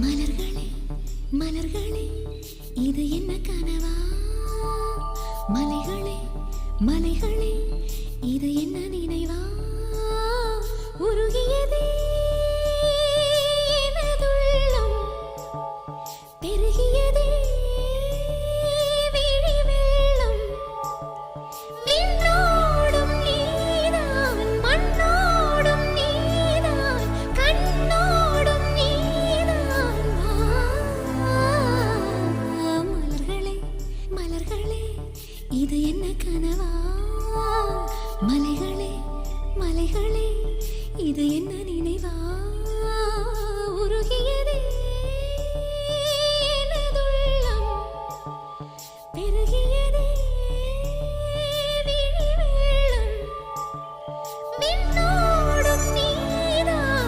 மலர்களே மலர்களே இது என்ன கனவா? மலைகளே மலைகளே இது என்ன நினைவா? உருகியதே எனதுள்ளம், பெருகியதே விழி வெள்ளம். விண்ணோடும் நீதான், மண்ணோடும் நீதான், கண்ணோடும் நீதான். மலர்களே மலர்களே இது என்ன கனவா? மலைகளே மலைகளே இது என்ன நினைவா? உருகியதே எனதுள்ளம், பெருகியதே விழி வெள்ளம். விண்ணோடும் நீதான்,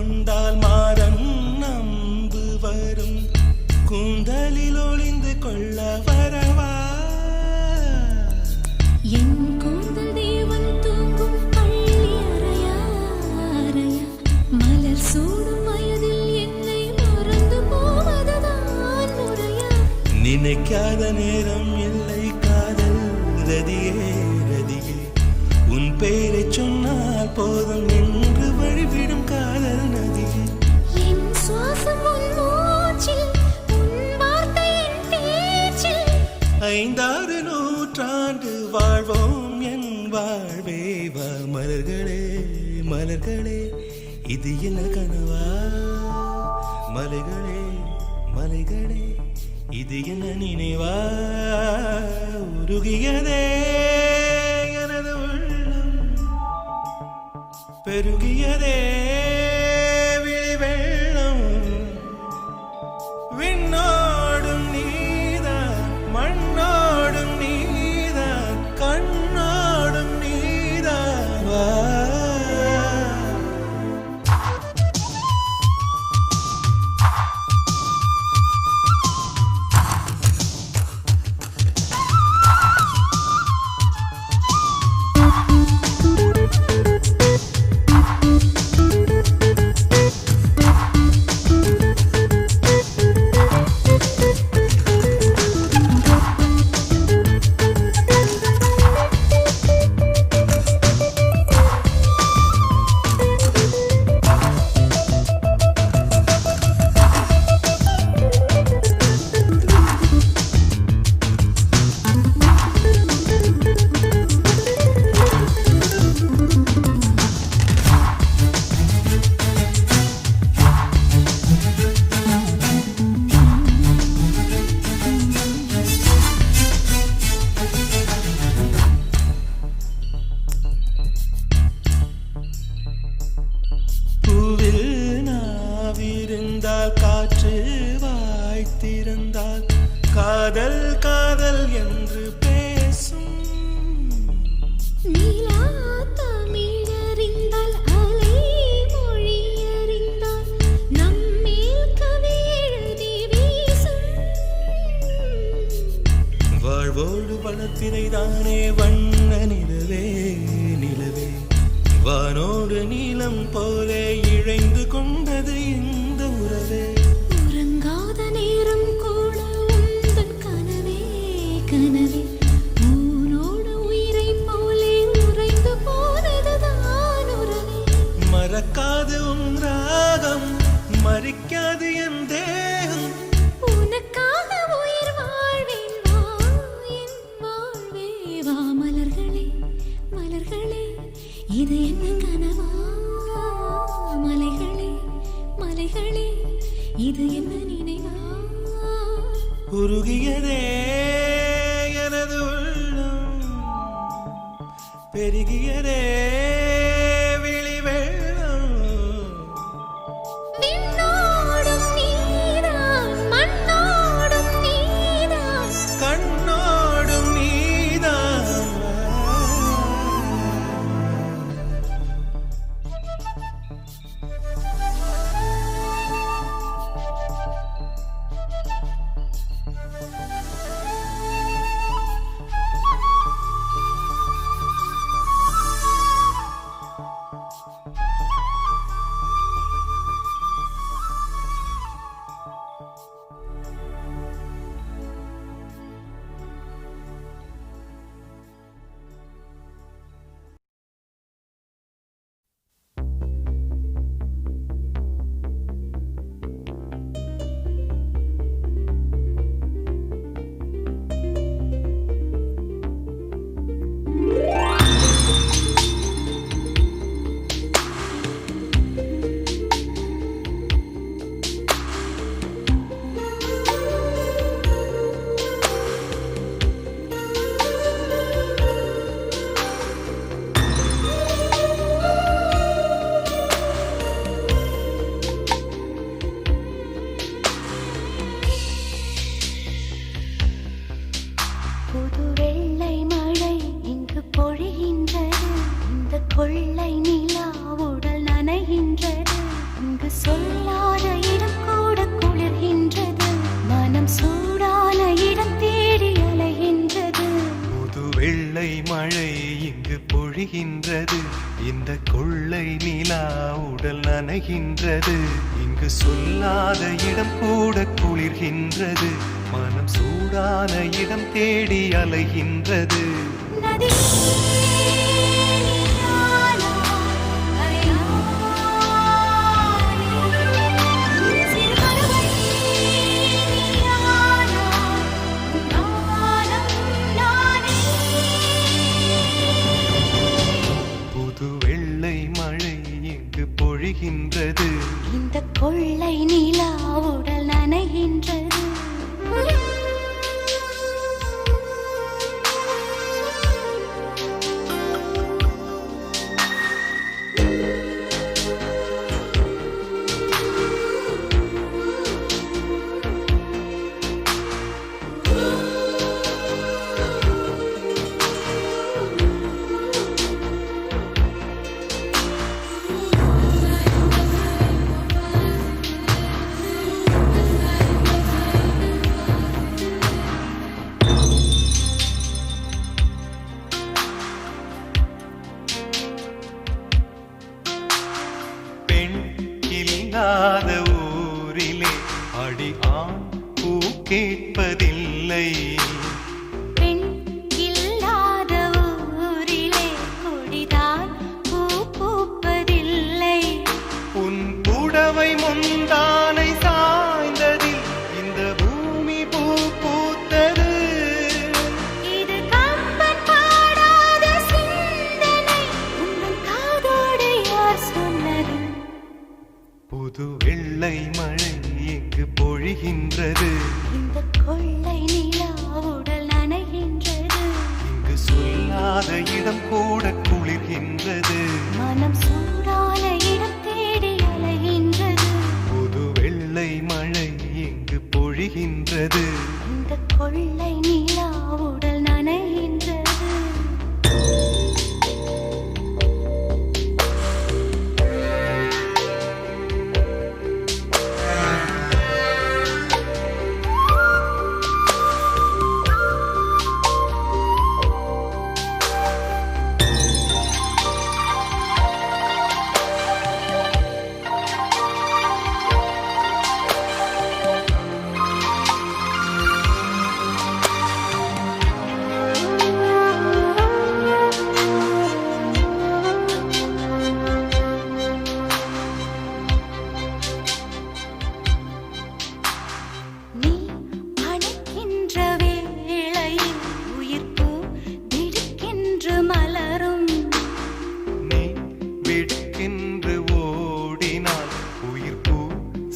கொண்டால் மாறன் நம்பு வரும் கூந்தலில் ஒளிந்து கொள்ள வரவா என் கூந்தல் தேவன் தூங்கும் பள்ளி அறையா அறையா மலர் சூடும் வயதில் என்னை மறந்து போவதுதான் முறையா நினைக்காத நேரம் இல்லை காதல் ரதியே ரதியே உன் பேரை சொன்னால் போதும் என்று வழிவிடும் காதல் நதியே என் சுவாசம் உன் மூச்சில் உன் வார்த்தை என் பேச்சில் 5-6 நூற்றாண்டு வாழ்வோம் என் வாழ்வே வா மலர்களே மலர்களே இது என்ன கனவா மலைகளே மலைகளே இது என்ன நினைவா உருகியதே எனது உள்ளம் பெருகியதே விழி வெள்ளம் விண்ணோடும் நீதான் மண்ணோடும் நீதான் கண்ணோடும் நீதான் வா காற்று வாய்த்திருந்தால் காதல் காதல் என்று பேசும் நீலா தமிழறிந்தால் அலை மொழி அறிந்தால் நம்மேல் கவி எழுதி வீசும் வாழ்வோடு வளத்திரைதானே வண்ண நிலவே நிலவே வானோடு நீலம் போலே இழைந்து கொண்டது இந்த உறவே உறங்காத நேரம் கூட உந்தன் கனவே கனவே ஊனோடு உயிரை போலே உறைந்து போனதுதான் உறவே மறக்காது உன் ராகம் மறிக்காது என் தேகம் உனக்காக உயிர் வாழ்வேன் வா என் வாழ்வே வா மலர்களே மலர்களே இது என்ன கனவா மலைகளே மலைகளே இது என்ன நினைவா உருகியதே எனது உள்ளம் பெருகியதே விழி வெள்ளம் விண்ணோடும் நீதான் மண்ணோடும் நீதான் கண்ணோடும் நீதான் சொல்லாத இடம் கூட குளிர்கின்றது, மனம் சூடான இடம் தேடி அலைகின்றது. புது வெள்ளை மழை இங்கு பொழிகின்றது, இந்த கொள்ளை நிலா உடல் நனைகின்றது. இங்கு சொல்லாத இடம் கூட குளிர்கின்றது, மனம் சூடான இடம் தேடி அலைகின்றது. நதி பொழிகின்றது, இந்த கொள்ளை நிலா உடல் நனைகின்றது. இல்லாத ஊரிலே அடி ஆண் பூ கேட்பதில்லை, பெண் இல்லாத ஊரிலே கொடிதான் பூ பூப்பதில்லை. உன் புடவை முந்தானை சாய்ந்ததில் இந்த பூமி பூ பூத்தது. இது கம்பன் பாடாத சிந்தனை, உங்கள் காதோடு யார் சொன்னது? புது வெள்ளை மழை இங்கு பொழிகின்றது, இந்த கொள்ளை நிலா உடல் நனைகின்றது. இங்கு சொல்லாத இடம் கூட குளிர்கின்றது, மனம் சூடான இடம் தேடி அலைகின்றது. புது வெள்ளை மழை இங்கு பொழிகின்றது, இந்த கொள்ளை நிலா உடல் நனைகின்றது.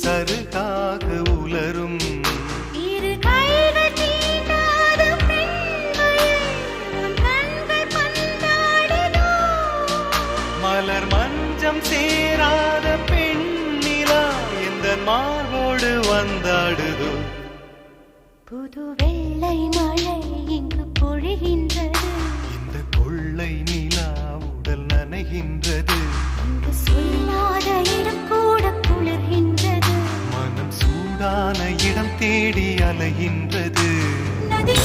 சருகாக உலரும் இரு கைகள் தீண்டாத பெண்மையை உன் கண்கள் பந்தாடுதோ. மலர் மஞ்சம் சேராத பெண்ணிலா எந்த மார்போடு வந்தாடுதோ. புது வெள்ளை மழை இங்கு பொழிகின்றது, இந்த கொள்ளை நிலா உடல் நனைகின்றது. இங்கு சொல்லாத இடம் கூட குளிர்கின்றது, மனம் சூடான இடம் தேடி அலைகின்றது. நதி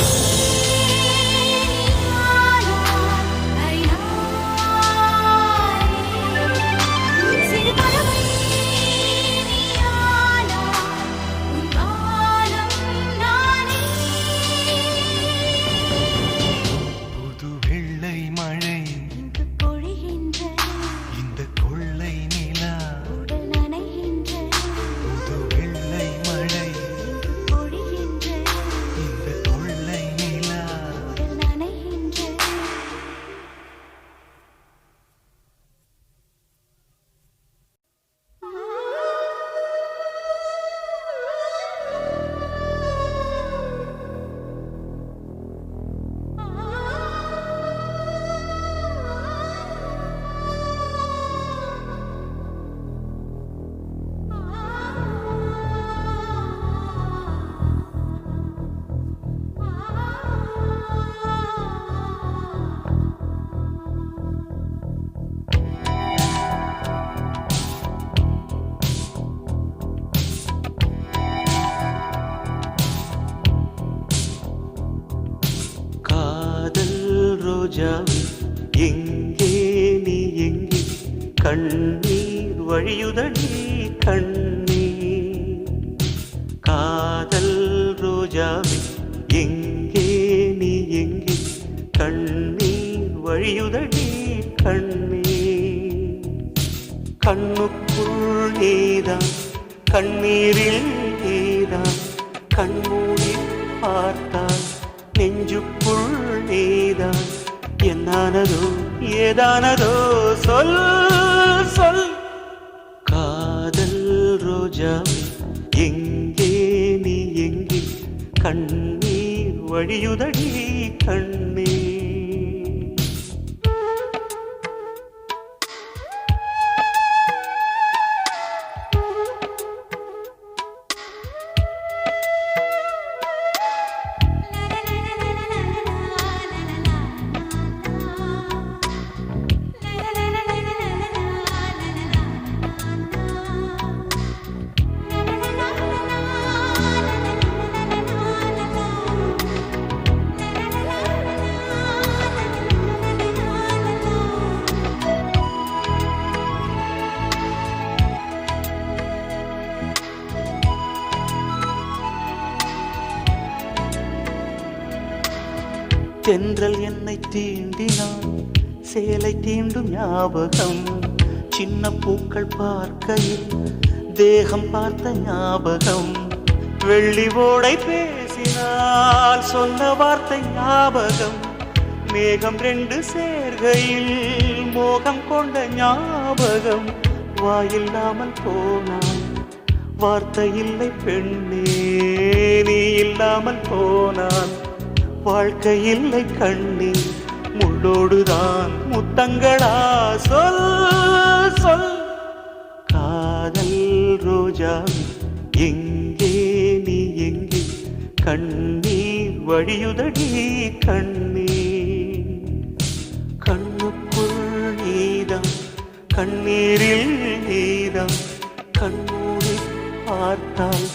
இந்த கொள்ளை நிலா ரோஜாவே எங்கே நீ எங்கே கண்ணீர் வழியுதடி கண்ணீர் காதல் ரோஜாவே எங்கே நீ எங்கே கண்ணீர் வழியுதடி கண்ணீர் கண்ணுக்குள் நீதான் கண்ணீரில் நீதான் கண்மூடி பார்த்தால் நெஞ்சுக்குள் நீதான் என்னானதோ ஏதானதோ சொல் சொல் காதல் ரோஜாவே எங்கே நீ எங்கே கண்ணீர் வழியுதடி கண்ணீர் தென்றல் என்னை தீண்டினான் சேலை தீண்டும் ஞாபகம் சின்ன பூக்கள் பார்க்கையில் தேகம் பார்த்த ஞாபகம் வெள்ளி ஓடை பேசினால் சொன்ன வார்த்தை ஞாபகம் மேகம் ரெண்டு சேர்கையில் மோகம் கொண்ட ஞாபகம் வாயில்லாமல் போனான் வார்த்தை இல்லை பெண்ணே நீ இல்லாமல் போனான் வாழ்க்கை இல்லை கண்ணீர் முள்ளோடுதான் முத்தங்களா சொல் சொல் காதல் ரோஜாவே எங்கே நீ எங்கே கண்ணீர் வழியுதடி கண்ணீர் கண்ணுக்குள் நீதான் கண்ணீரில் நீதான் கண்ணூரி பார்த்தால்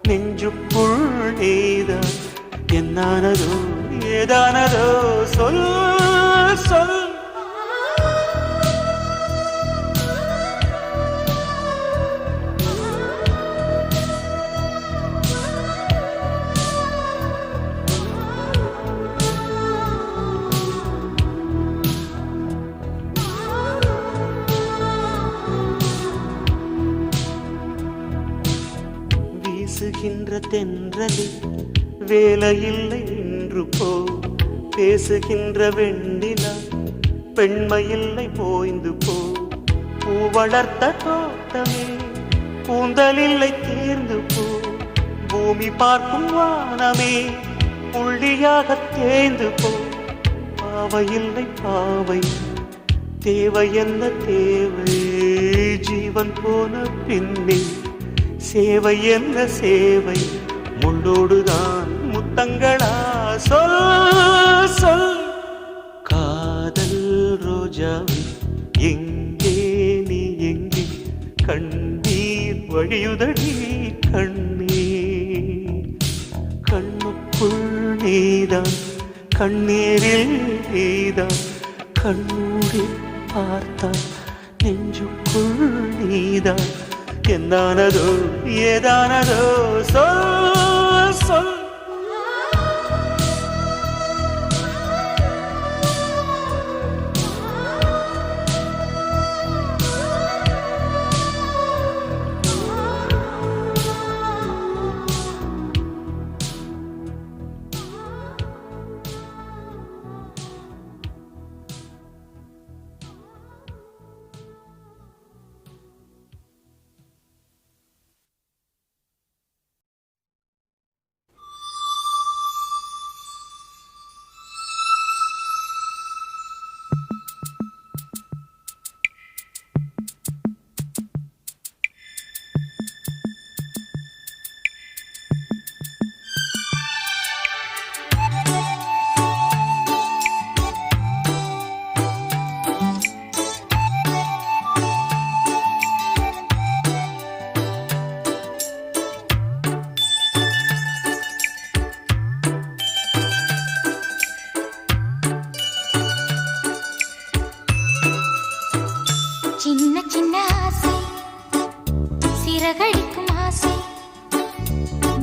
நெஞ்சுக்குள் நீதான் என்னானதோ ஏதானதோ சொல் சொல் வீசுகின்ற தென்றலில் வேலையில்லை இன்று போ பேசுகின்ற வெண்ணிலா பெண்மையில்லை போய்ந்து போ பூ வளர்த்த தோட்டமே கூந்தலில்லை தேர்ந்து போ பூமி பார்க்கும் வானமே புள்ளியாக தேய்ந்து போ பாவையில்லை பாவை தேவை என்ன தேவை ஜீவன் போன பின்னே சேவை என்ன சேவை முள்ளோடுதான் முத்தங்களா சொல் சொல் காதல் ரோஜாவே எங்கே நீ எங்கே கண்ணீர் வழியுதடி கண்ணீர் கண்ணுக்குள் நீதான் கண்ணீரில் நீதான் கண்ணூடி பார்த்தால் நெஞ்சுக்குள் நீதான் என்னானதோ ஏதானதோ சொல் சொல் சிறகடிக்கும் ஆசை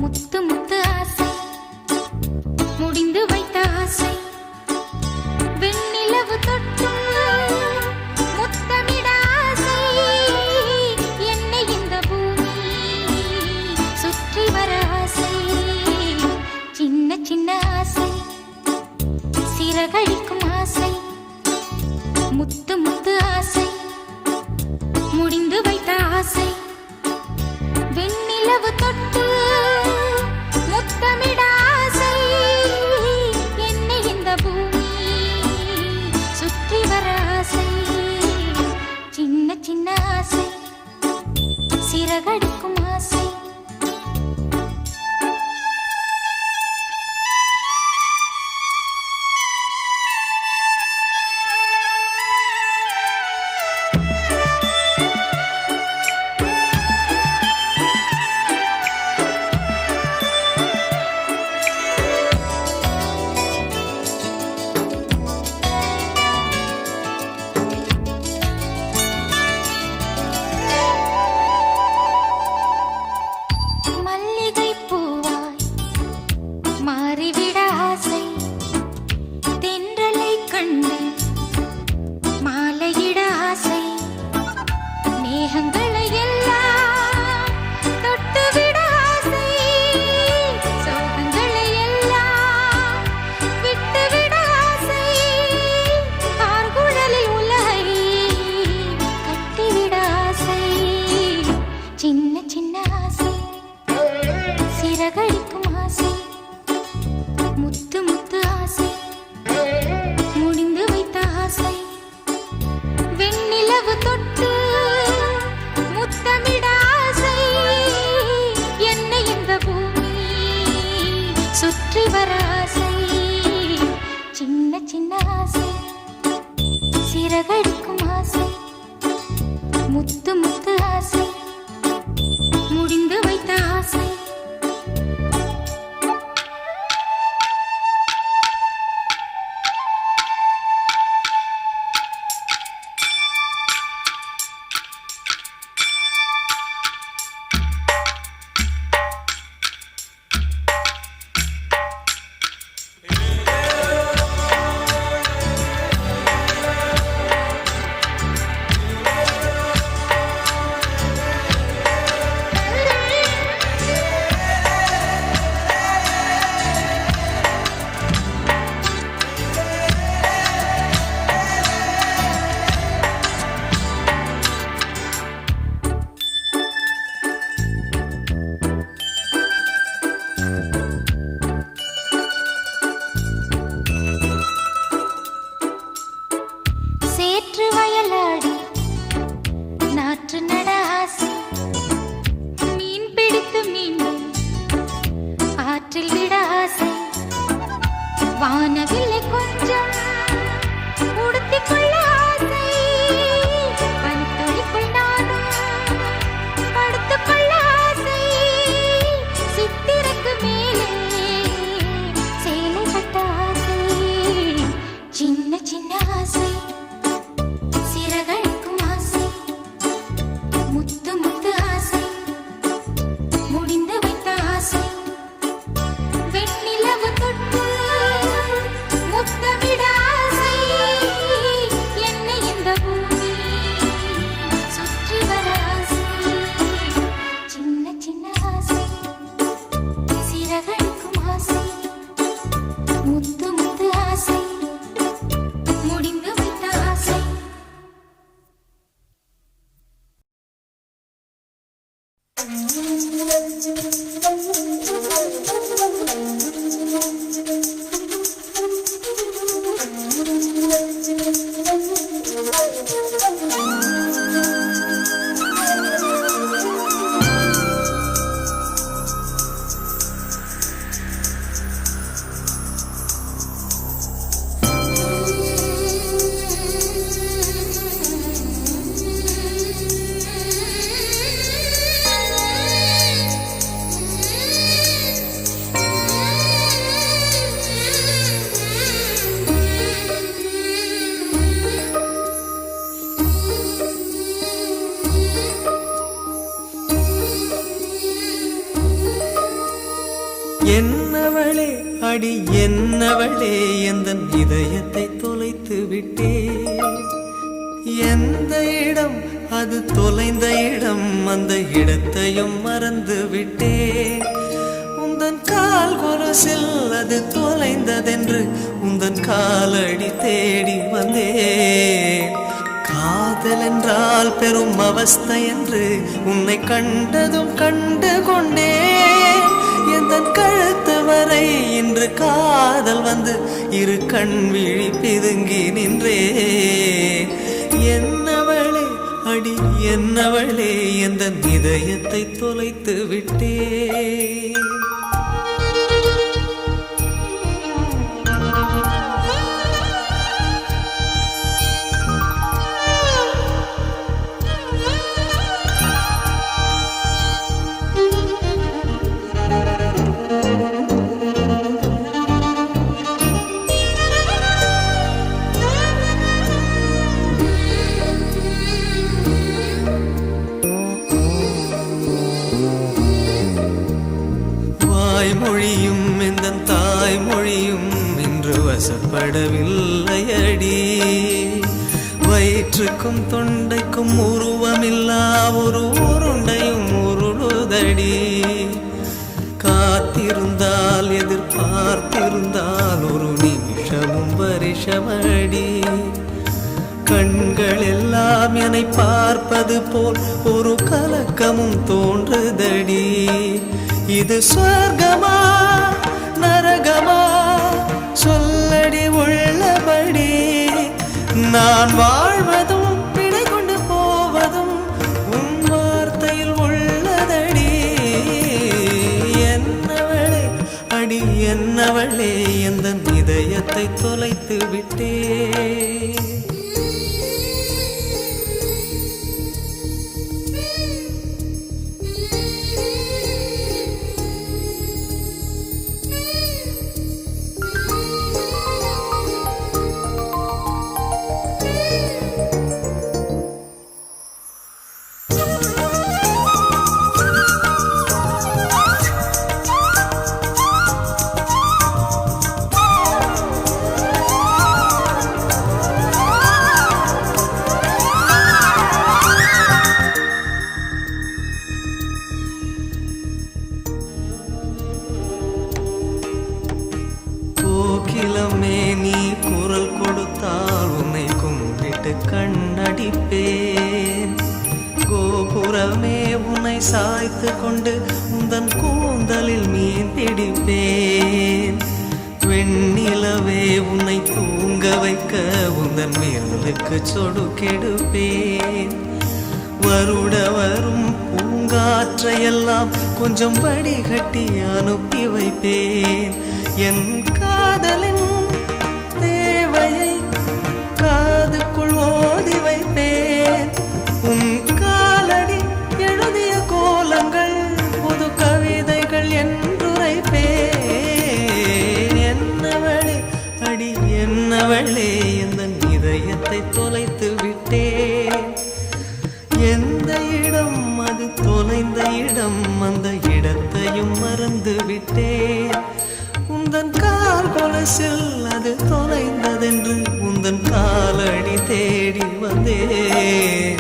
முத்து முத்து ஆசை முடிந்து வைத்த ஆசை வெண்ணிலவு தொட்டு முத்தமிட ஆசை என்னை இந்த பூமி சுற்றி வர ஆசை சின்ன சின்ன ஆசை சிறகடிக்கும் ஆசை முத்து முத்து ஆசை முடிந்து வைத்த ஆசை வெண்ணிலவு தொட்டு முத்தமிட ஆசை என்னை இந்த பூமி சுற்றி வர ஆசை சின்ன சின்ன ஆசை சிறகடிக்கும் ஆசை மாறிவிட ஆசை தென்றலை கண்டு மாலையிட ஆசை மேகங்களை எல்லாம் தொட்டுவிட ஆசை சோகங்களை எல்லாம் விட்டுவிட ஆசை ஆர்குழலில் உலகை கட்டிவிட ஆசை சின்ன சின்ன ஆசை சிறகடிக்கும் ஆசை முத்து முத்து ஆசை முடிந்து வைத்த ஆசை வெண்ணிலவு தொட்டு முத்தமிட ஆசை என்னை இந்த பூமி சுற்றி வர ஆசை சின்ன சின்ன ஆசை சிறகடிக்கும் ஆசை முத்து முத்து ஆசை முடிந்து வைத்த ஆசை என்னவளே அடி என்னவளே எந்தன் இதயத்தை தொலைத்து விட்டே எந்த இடம் அது தொலைந்த இடம் அந்த இடத்தையும் மறந்து விட்டே உந்தன் கால் கொலுசில் அது தொலைந்ததென்று உந்தன் காலடி தேடி வந்தேன் காதல் என்றால் பெரும் அவஸ்தை என்று உன்னை கண்டதும் கண்டு கொண்டேன் எந்தன் கழுத்து வரை இன்று காதல் வந்து இரு கண் விழி பிதுங்கி நின்றேன் என்னவளே அடி என்னவளே எந்தன் இதயத்தை தொலைத்து விட்டே மொழியும் எந்தன் தாய்மொழியும் இன்று வசப்படவில்லையடி வயிற்றுக்கும் தொண்டைக்கும் உருவமில்லா ஒரு உருண்டையும் உருளுதடி காத்திருந்தால் எதிர்பார்த்திருந்தால் ஒரு நிமிஷமும் வருஷமடி கண்கள் எல்லாம் என்னை பார்ப்பது போல் ஒரு கலக்கமும் தோன்றுதடி இது சொர்க்கமா நரகமா சொல்லடி உள்ளபடி நான் வாழ்வதும் பிழை கொண்டு போவதும் உன் வார்த்தையில் உள்ளதடி என்னவளே அடி என்னவளே எந்தன் இதயத்தை தொலைத்து விட்டே கோகிலமே நீ குரல் கொடுத்தால் உன்னை கும்பிட்டு கண்ணடிப்பேன் கோபுரமே உன்னை சாய்த்து கொண்டு உந்தன் கூந்தலில் மீன் பிடிப்பேன் வெண்ணிலவே உன்னை தூங்க வைக்க உந்தன் மேலுக்கு சொடுக்கெடுப்பேன் வருட வரும் பூங்காற்றையெல்லாம் கொஞ்சம் வடிகட்டி அனுப்பி வைப்பேன் என் காதலின் தேவையை காதுக்குள் ஓதி வைப்பேன் உன் காலடி எழுதிய கோலங்கள் புது கவிதைகள் என்றுரைப்பேன் என்னவளே அடி என்னவளே எந்தன் இதயத்தை தொலைத்து விட்டேன் எந்த இடம் அது தொலைந்த இடம் அந்த இடத்தையும் மறந்து விட்டேன் உந்தன் கால் கொலுசில் அது தொலைந்ததென்று உந்தன் காலடி தேடி வந்தேன்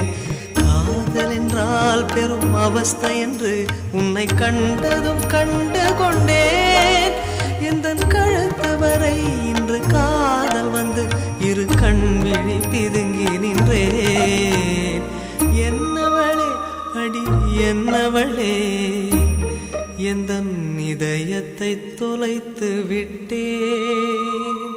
காதல் என்றால் பெரும் அவஸ்தை என்று உன்னை கண்டதும் கண்டு கொண்டேன் எந்தன் கழுத்து வரை இன்று காதல் வந்து இரு கண் விழி பிதுங்கி நின்றேன் என்னவளே அடி என்னவளே எந்தன் இதயத்தை தொலைத்து விட்டேன்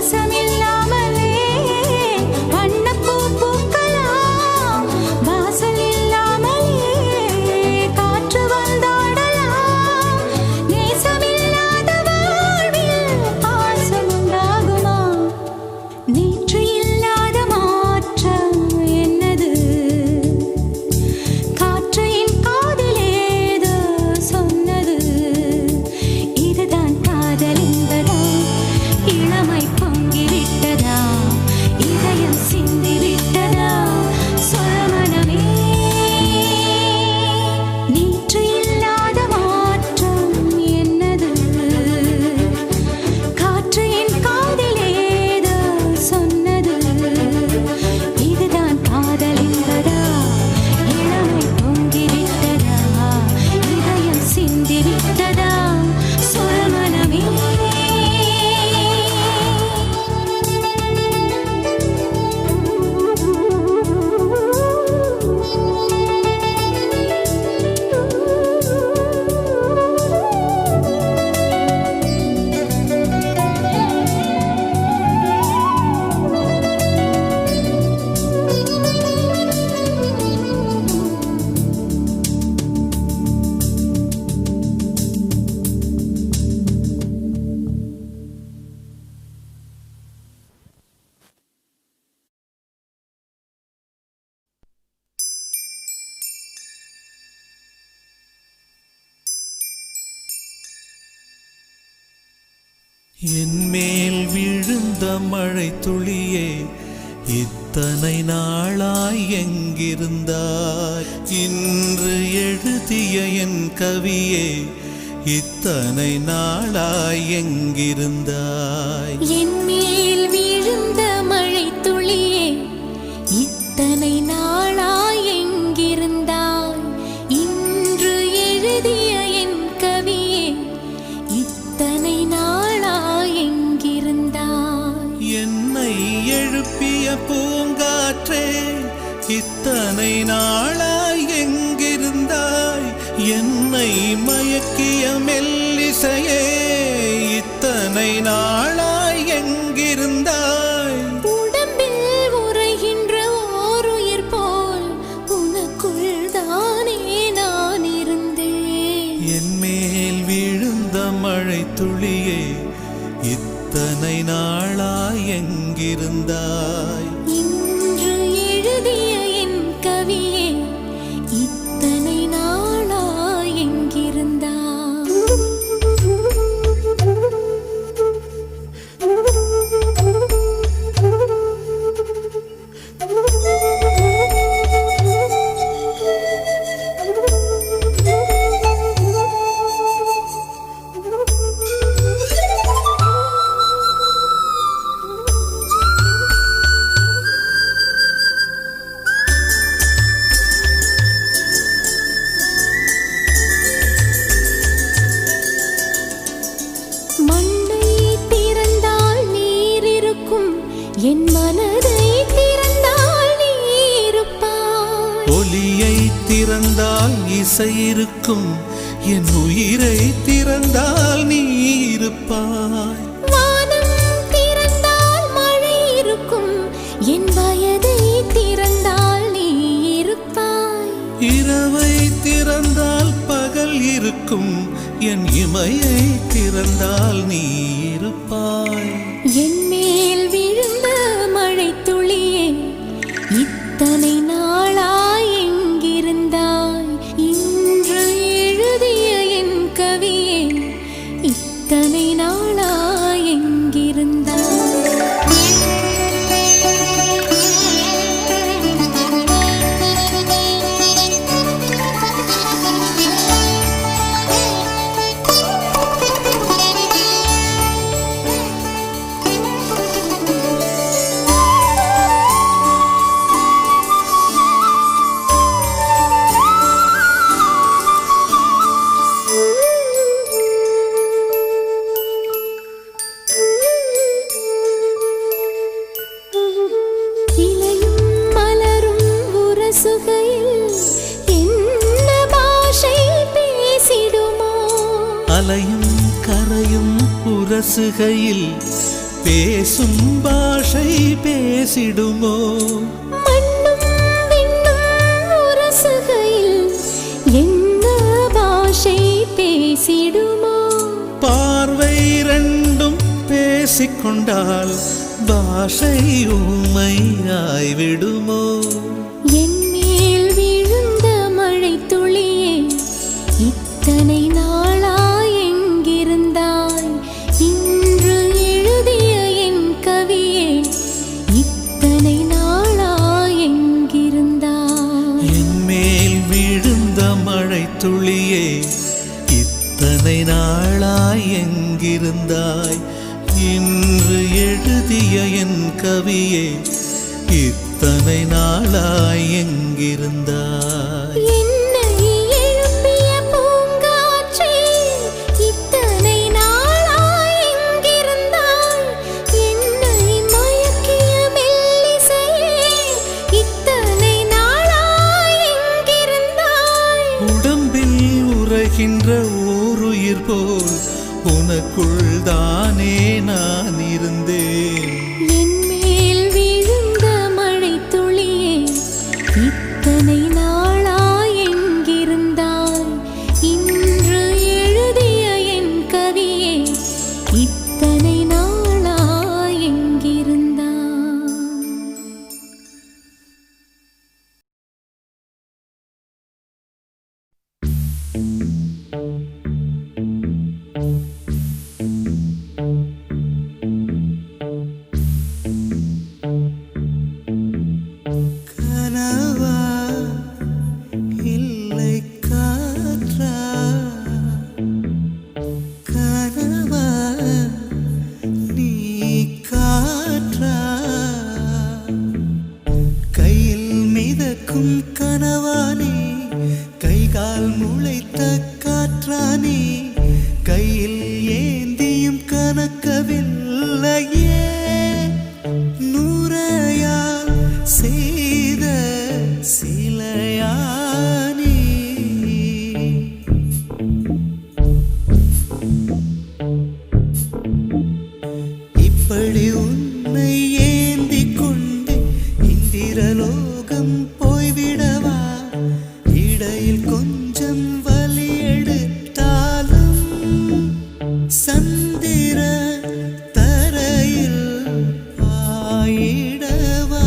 வாசமில்லாமலே வண்ணப்பூ பூக்கலாம், வாசல் இல்லாமலே காற்று வந்தாடலாம். நேசமில்லாத வாழ்வில் பாசமுண்டாகுமா? நேற்று இல்லாத மாற்றம் என்னது? காற்று என் காதிலேதோ சொன்னது. இதுதான் காதல் என்பதா? இளமை பொங்கிவிட்டதா? இதயம் சிந்திவிட்டதா? சொர்மனமே. நேற்று இல்லாத மாற்றம் என்னது? காற்று என் காதிலேதோ சொன்னது. இதுதான் காதல் என்பதா? இளமை பொங்கிவிட்டதா? இதயம் சிந்திவிட்டதா? சொர்மனமே. என்மேல் விழுந்த மழை துளியே, இத்தனை நாளாய் எங்கிருந்தாய்? இன்று எழுதிய என் கவியே, இத்தனை நாளாய் எங்கிருந்தாய்? என் மேல் விழுந்த மழை துளியே, இத்தனை நாளாய் எங்கிருந்தாய்? இன்று எழுதிய என் கவியே, இத்தனை நாளாய் எங்கிருந்தாய்? என்னை எழுப்பிய பூங்காற்றே, இத்தனை நாளாய் எங்கிருந்தாய்? என்னை மயக்கிய மெல்லிசையே, இத்தனை நாளாய் எங்கிருந்தாய்? உடம்பில் உறைகின்ற ஓருயிர் போல் உனக்குள் தானே நான் இருந்தேன். என் மேல் விழுந்த மழை துளியே, இத்தனை நாளாய் எங்கிருந்தாய்? இன்று எழுதிய என் கவியே, இத்தனை நாளாய் எங்கிருந்தாய்? மண்ணை திறந்தால் நீர் இருக்கும், என் மனதை திறந்தால் நீ இருப்பாய். ஒலியை திறந்தால் இசை இருக்கும், என் உயிரை திறந்தால் நீ இருப்பாய். வானம் திறந்தால் மழை இருக்கும், என் வயதை திறந்தால் நீ இருப்பாய். இரவை திறந்தால் பகல் இருக்கும், என் இமையை திறந்தால் நீ இருப்பாய். என் மேல் விழுந்த மழை துளியே, இத்தனை நாளாய் எங்கிருந்தாய்? இன்று எழுதிய என் கவியே, இத்தனை நாளாய் எங்கிருந்தாய்? அலையும் கரையும் உரசுகையில் பேசும் பாஷை பேசிடுமோ? மண்ணும் விண்ணும் உரசுகையில் என்ன பாஷை பேசிடுமோ? பார்வை ரெண்டும் பேசிக்கொண்டால் பாஷை ஊமையாய்விடுமோ? என் மேல் விழுந்த மழை துளியே, இத்தனை நாளாய் எங்கிருந்தாய்? இன்று எழுதிய என் கவியே, இத்தனை நாளாய் எங்கிருந்தாய்? என் மேல் விழுந்த மழை துளியே, இத்தனை நாளாய் எங்கிருந்தாய்? இன்று எழுதிய என் கவியே, இத்தனை நாளாய் எங்கிருந்தாய்? என்னை எழுப்பிய பூங்காற்றே, இத்தனை நாளாய் எங்கிருந்தாய்? என்னை மயக்கிய மெல்லிசையே, இத்தனை நாளாய் எங்கிருந்தாய்? உடம்பில் உறைகின்ற ஓருயிர் போல் உனக்குள் தானே நான் இருந்தேன். என் மேல் விழுந்த மழை துளியே, இத்தனை நாளாய் எங்கிருந்தாய்? இன்று எழுதிய என் கவியே, இத்தனை நாளாய் எங்கிருந்தாய்? கனவா இல்லை காற்றா? கனவா நீ காற்றா? கையில் மிதக்கும் கனவானே, கைகால் முளைத்த காற்றானே, கையில் ஏந்தியும் கனக்கவில்லையே. நூறையால் செய்த சிலையானே, இப்படி உன்னை ஏந்தி கொண்டு இந்திரலோகம் போய்விடவா? இடையில் கொஞ்சம் வலி எடுத்தாலும் சந்திர தரையில் ஆயிடவா?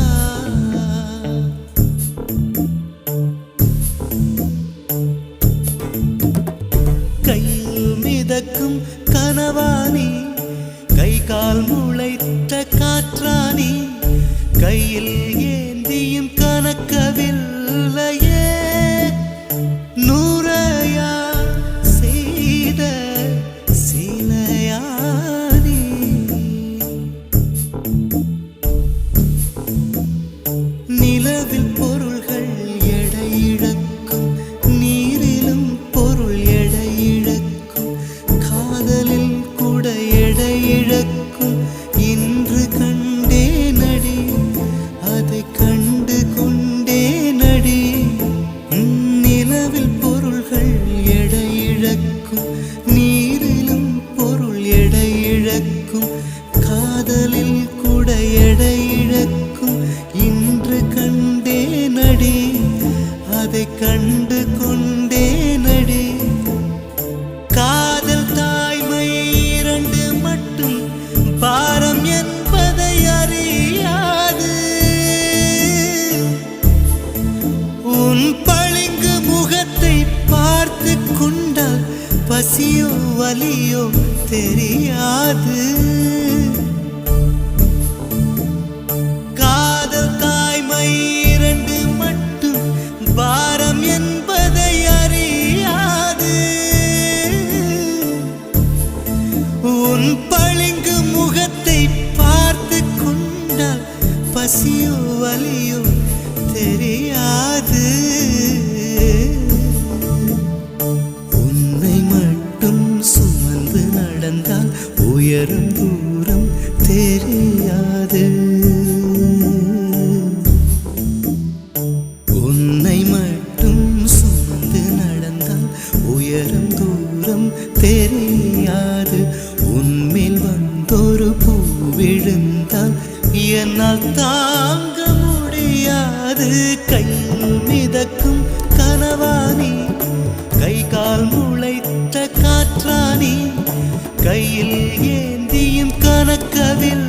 கையில் மிதக்கும் கனவானி, கை கால் முளைத்த காற்றானி, கையில் ஏந்தியும் கனக்கவில்லையே. நூறையா செய்த சிலையானி, நிலவில் பொருள்கள் எடை இழக்கும், நீரிலும் பொருள் எடை இழக்கும், காதலில் கூட எடை இழக்கும். இன்று கண்டே நடி, அதை கண்டு கொண்டே நடி. நிலவில் பொருள்கள் எடை இழக்கும், நீரிலும் பொருள் எடை இழக்கும், காதலில் கூட எடை இழக்கும். இன்று கண்டே நடி, அதை கண்டு கொண்டே நடி. காதல் தாய்மை இரண்டு மட்டும் பாரம் என்பதை அறியாது. உன் பளிங்கு முகத்தை பார்த்து கொண்டால் பசியோ வலியோ தெரியாது. காதல் தாய்மை இரண்டு மட்டும் பாரம் என்பதை அறியாது. உன் பளிங்கு முகத்தை பார்த்து கொண்டால் பசியோ வலியோ தெரியாது. உன்னை மட்டும் சுமந்து நடந்தால் உயரும் தூரம் தெரியாது. உன்னை மட்டும் சுமந்து நடந்தால் உயரும் தூரம் தெரியாது. உன்மேல் வந்தொரு பூவிழ என்னால் தாங்க முடியாது கையில் மிதக்கும் கனவானி கை கால் முளைத்த காற்றானி கையில் ஏந்தியும் கனக்கவில்